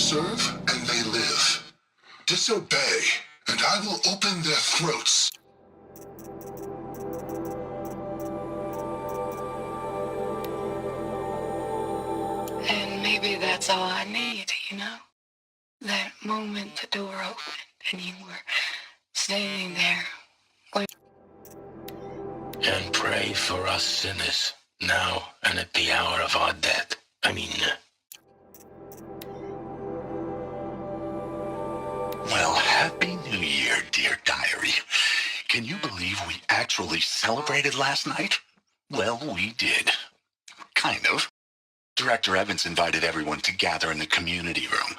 serve, and they live. Disobey, and I will open their throats. And maybe that's all I need, you know? That moment the door opened and you were standing there. And pray for us sinners, now and at the hour of our death. Well, Happy New Year, dear diary. Can you believe we actually celebrated last night? Well, we did. Kind of. Director Evans invited everyone to gather in the community room.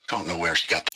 Don't know where she got the...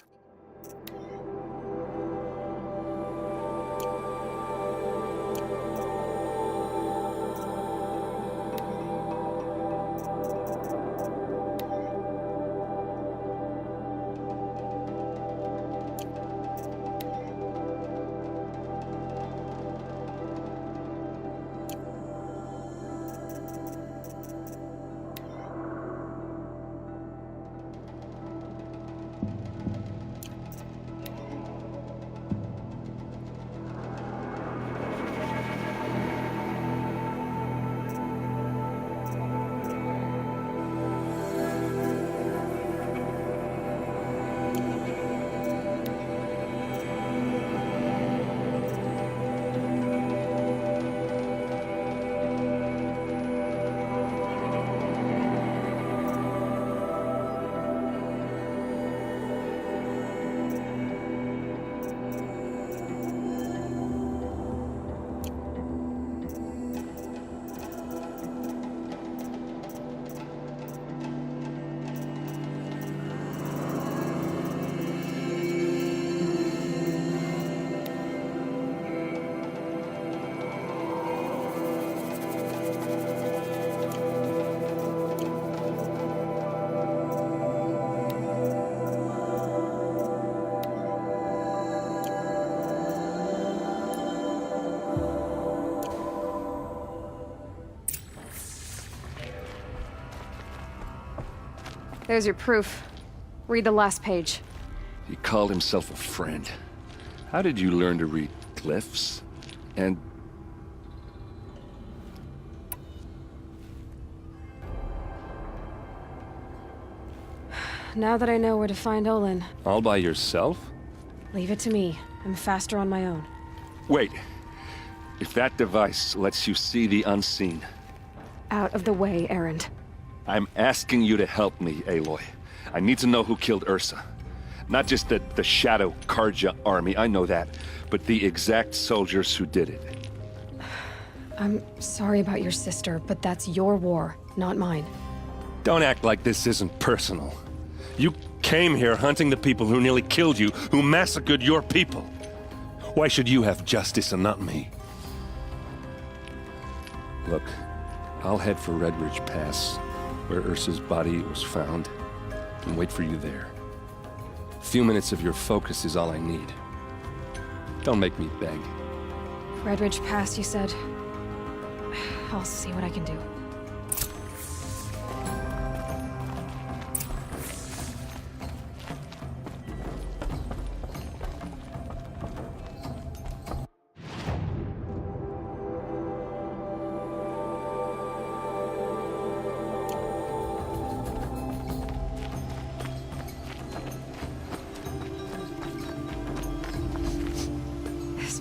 There's your proof. Read the last page. He called himself a friend. How did you learn to read glyphs? And... Now that I know where to find Olin, all by yourself? leave it to me. I'm faster on my own. Wait. If that device lets you see the unseen... Out of the way, Erend. I'm asking you to help me, Aloy. I need to know who killed Ursa. Not just the Shadow Karja army, I know that, but the exact soldiers who did it. I'm sorry about your sister, but that's your war, not mine. Don't act like this isn't personal. You came here hunting the people who nearly killed you, who massacred your people. Why should you have justice and not me? Look, I'll head for Red Ridge Pass, where Ursa's body was found, and wait for you there. A few minutes of your focus is all I need. Don't make me beg. Red Ridge Pass, you said? I'll see what I can do.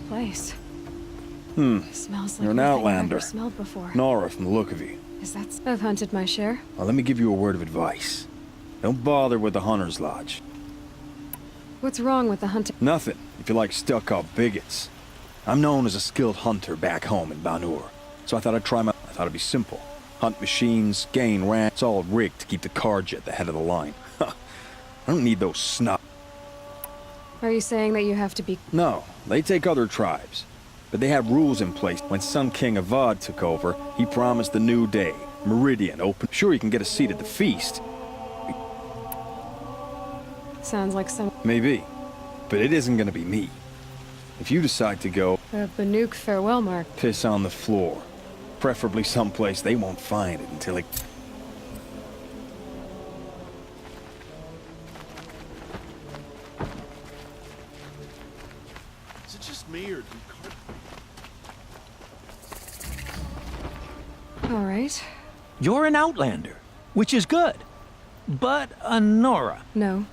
Place. Smells like You're an nothing I've outlander. ever smelled before. Nora, from the look of you. Is that... I've hunted my share. Well, let me give you a word of advice. Don't bother with the Hunter's Lodge. What's wrong with the hunting? Nothing, if you like stuck-up bigots. I'm known as a skilled hunter back home in Banur, so I thought I'd try my... I thought it'd be simple. Hunt machines, gain rank, it's all rigged to keep the Karja at the head of the line. I don't need those snot... Are you saying that you have to be... No, they take other tribes. But they have rules in place. When Sun King Avad took over, he promised the new day, Meridian open. Sure, you can get a seat at the feast. Sounds like some... Maybe. But it isn't gonna be me. If you decide to go... A Banuk farewell mark. Piss on the floor. Preferably someplace they won't find it until it... All right. You're an outlander, which is good. But a Nora. No.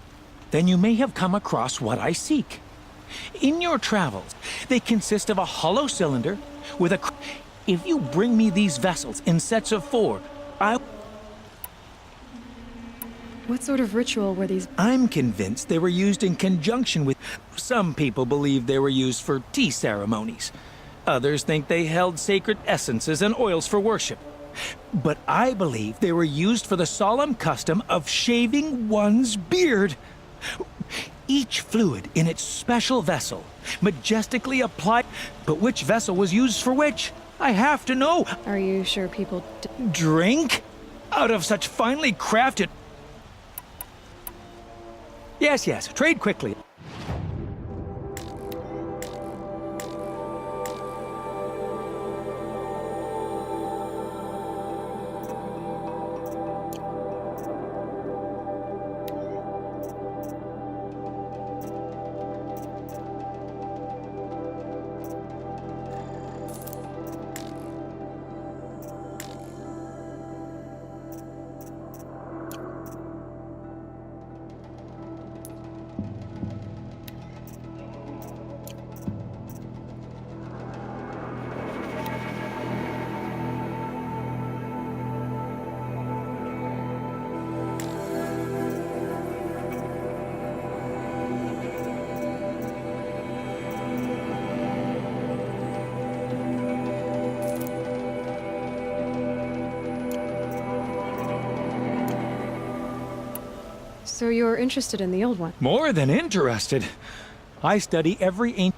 Then you may have come across what I seek. In your travels, they consist of a hollow cylinder with a... If you bring me these vessels in sets of 4, What sort of ritual were these? I'm convinced they were used in conjunction with... Some people believe they were used for tea ceremonies. Others think they held sacred essences and oils for worship. But I believe they were used for the solemn custom of shaving one's beard. Each fluid in its special vessel, majestically applied. But which vessel was used for which? I have to know. Are you sure people Drink? Out of such finely crafted... Yes, trade quickly. So you're interested in the old one? More than interested. I study every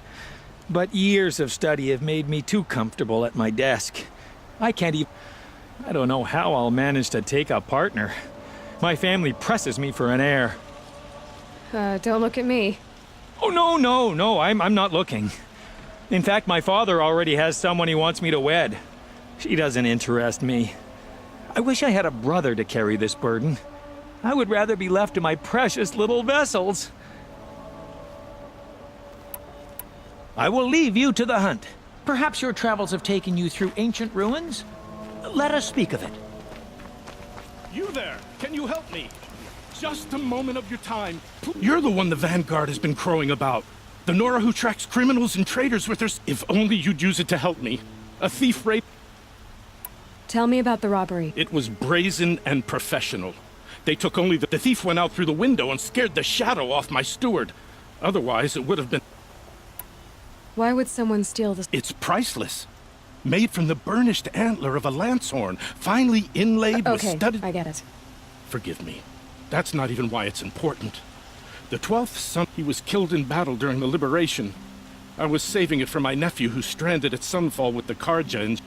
but years of study have made me too comfortable at my desk. I can't even... I don't know how I'll manage to take a partner. My family presses me for an heir. Don't look at me. Oh, no, I'm not looking. In fact, my father already has someone he wants me to wed. She doesn't interest me. I wish I had a brother to carry this burden. I would rather be left to my precious little vessels. I will leave you to the hunt. Perhaps your travels have taken you through ancient ruins? Let us speak of it. You there! Can you help me? Just a moment of your time. You're the one the Vanguard has been crowing about. The Nora who tracks criminals and traitors with her... If only you'd use it to help me. A thief raped... Tell me about the robbery. It was brazen and professional. They took only the thief went out through the window and scared the shadow off my steward. Otherwise, it would have been... Why would someone steal this? It's priceless. Made from the burnished antler of a lancehorn, finely inlaid with Okay, studded... I get it. Forgive me. That's not even why it's important. The 12th son, he was killed in battle during the Liberation. I was saving it for my nephew who's stranded at Sunfall with the Karja and...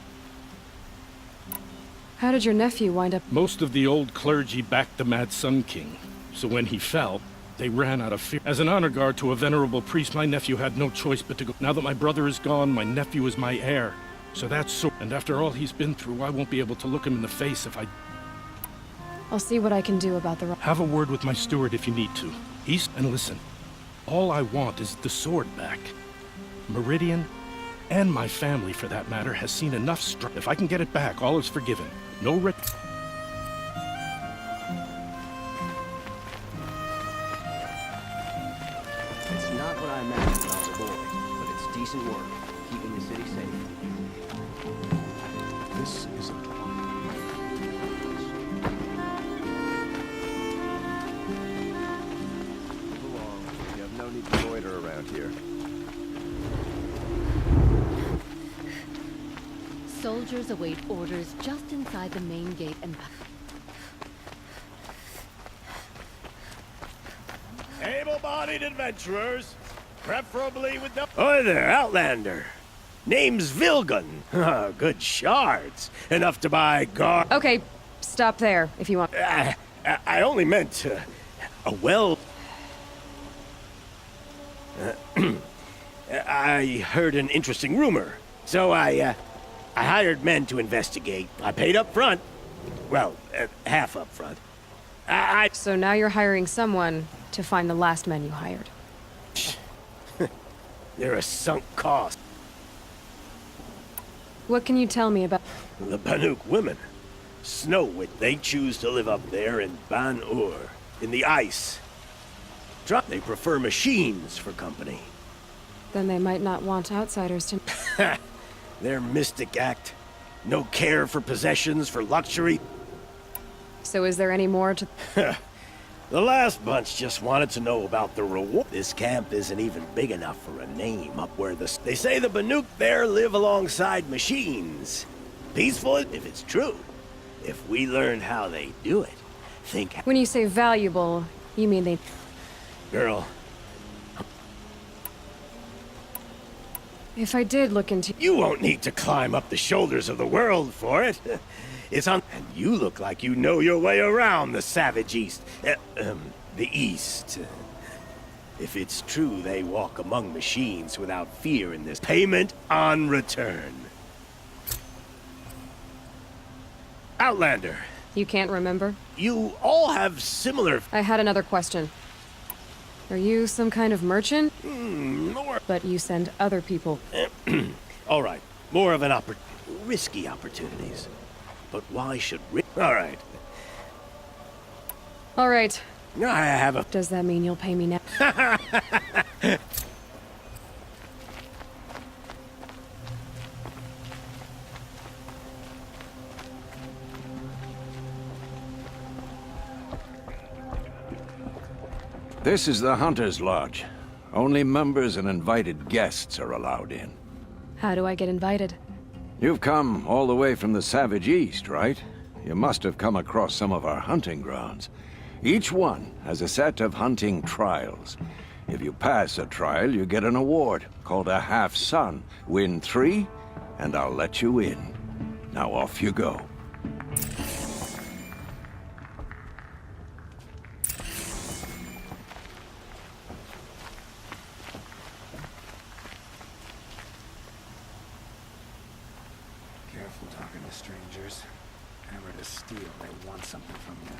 How did your nephew wind up? Most of the old clergy backed the Mad Sun King. So when he fell, they ran out of fear. As an honor guard to a venerable priest, my nephew had no choice but to go. Now that my brother is gone, my nephew is my heir. So that's so... And after all he's been through, I won't be able to look him in the face if I... I'll see what I can do about the Have a word with my steward if you need to. And listen, all I want is the sword back. Meridian, and my family for that matter, has seen enough If I can get it back, all is forgiven. No That's not what I imagined when I was a boy, but it's decent work, keeping the city safe. This isn't... Move along. You have no need to loiter around here. Soldiers await orders just inside the main gate and... Able-bodied adventurers, preferably with no... Oi there, Outlander. Name's Vilgun. Good shards. Enough to buy guard... Okay, stop there, if you want. I only meant, a well... I heard an interesting rumor, so I hired men to investigate. I paid up front. Well, half up front. So now you're hiring someone to find the last men you hired. They're a sunk cost. What can you tell me about... The Banuk women. Snow Witch, they choose to live up there in Ban-Ur, in the ice. They prefer machines for company. Then they might not want outsiders to... Their mystic act. No care for possessions, for luxury. So is there any more to... The last bunch just wanted to know about the reward. This camp isn't even big enough for a name up where the... They say the Banuk there live alongside machines. Peaceful if it's true. If we learned how they do it, think... When you say valuable, you mean they... Girl, if I did look into... you won't need to climb up the shoulders of the world for it. It's on... And you look like you know your way around the savage East. The East. If it's true they walk among machines without fear in this payment on return. Outlander. You can't remember? You all have similar... I had another question. Are you some kind of merchant? More... But you send other people. All right. More of an risky opportunities. But why should all right. All right. I have a... Does that mean you'll pay me now? This is the Hunter's Lodge. Only members and invited guests are allowed in. How do I get invited? You've come all the way from the Savage East, right? You must have come across some of our hunting grounds. Each one has a set of hunting trials. If you pass a trial, you get an award called a half-sun. Win 3, and I'll let you in. Now off you go. Careful talking to strangers. Hammer to steel, they want something from you.